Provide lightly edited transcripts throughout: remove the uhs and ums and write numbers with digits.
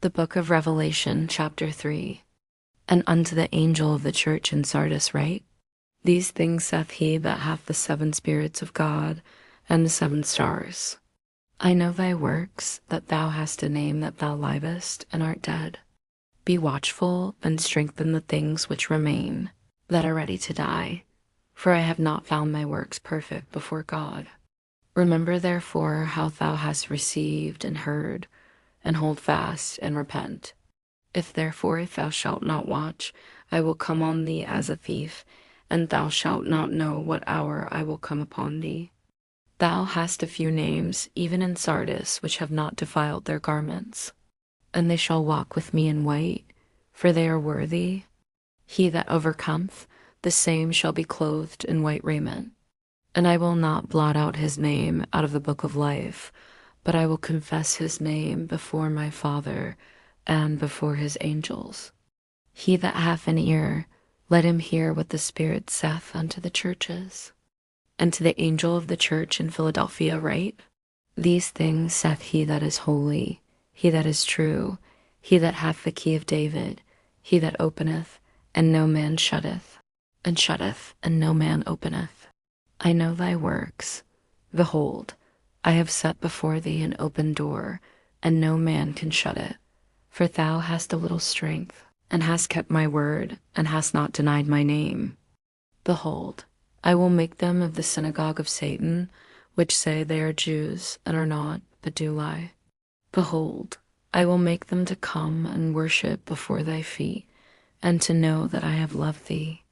The book of Revelation, chapter 3. And unto the angel of the church in Sardis write, These things saith he that hath the 7 spirits of God and the 7 stars. I know thy works, that thou hast a name that thou livest and art dead. Be watchful and strengthen the things which remain, that are ready to die, for I have not found thy works perfect before God. Remember therefore how thou hast received and heard, and hold fast and repent. If therefore thou shalt not watch, I will come on thee as a thief, and thou shalt not know what hour I will come upon thee. Thou hast a few names, even in Sardis, which have not defiled their garments, and they shall walk with me in white, for they are worthy. He that overcometh, the same shall be clothed in white raiment. And I will not blot out his name out of the book of life, but I will confess his name before my Father and before his angels. He that hath an ear, let him hear what the Spirit saith unto the churches. And to the angel of the church in Philadelphia write, These things saith he that is holy, he that is true, he that hath the key of David, he that openeth, and no man shutteth, and no man openeth. I know thy works. Behold, I have set before thee an open door, and no man can shut it. For thou hast a little strength, and hast kept my word, and hast not denied my name. Behold, I will make them of the synagogue of Satan, which say they are Jews, and are not, but do lie. Behold, I will make them to come and worship before thy feet, and to know that I have loved thee.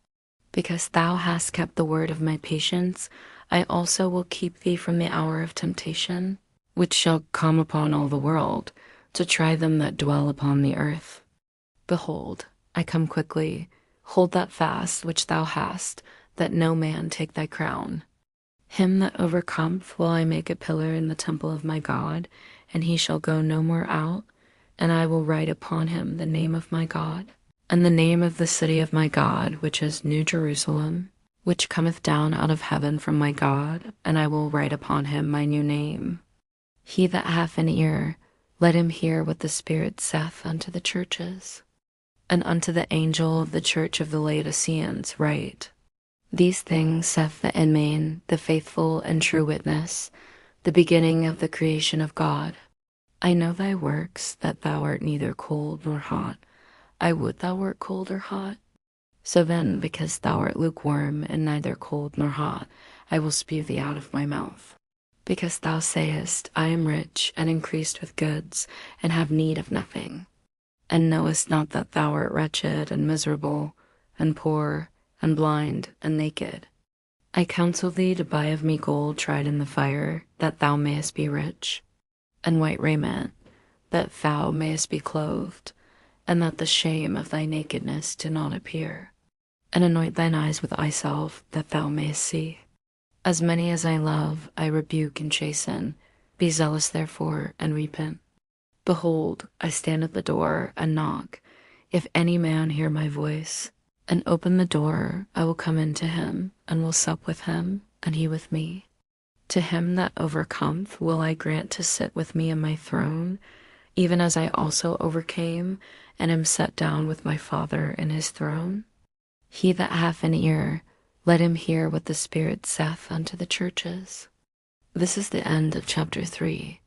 Because thou hast kept the word of my patience, I also will keep thee from the hour of temptation, which shall come upon all the world, to try them that dwell upon the earth. Behold, I come quickly. Hold that fast which thou hast, that no man take thy crown. Him that overcometh will I make a pillar in the temple of my God, and he shall go no more out, and I will write upon him the name of my God, and the name of the city of my God, which is New Jerusalem, which cometh down out of heaven from my God, and I will write upon him my new name. He that hath an ear, let him hear what the Spirit saith unto the churches. And unto the angel of the church of the Laodiceans write, These things saith the Amen, the faithful and true witness, the beginning of the creation of God. I know thy works, that thou art neither cold nor hot. I would thou wert cold or hot. So then, because thou art lukewarm, and neither cold nor hot, I will spew thee out of my mouth. Because thou sayest, I am rich, and increased with goods, and have need of nothing, and knowest not that thou art wretched, and miserable, and poor, and blind, and naked. I counsel thee to buy of me gold tried in the fire, that thou mayest be rich, and white raiment, that thou mayest be clothed, and that the shame of thy nakedness do not appear. And anoint thine eyes with eye salve, that thou mayest see. As many as I love, I rebuke and chasten. Be zealous therefore, and repent. Behold, I stand at the door and knock. If any man hear my voice, and open the door, I will come in to him, and will sup with him, and he with me. To him that overcometh will I grant to sit with me in my throne, even as I also overcame, and am set down with my Father in his throne. He that hath an ear, let him hear what the Spirit saith unto the churches. This is the end of chapter 3.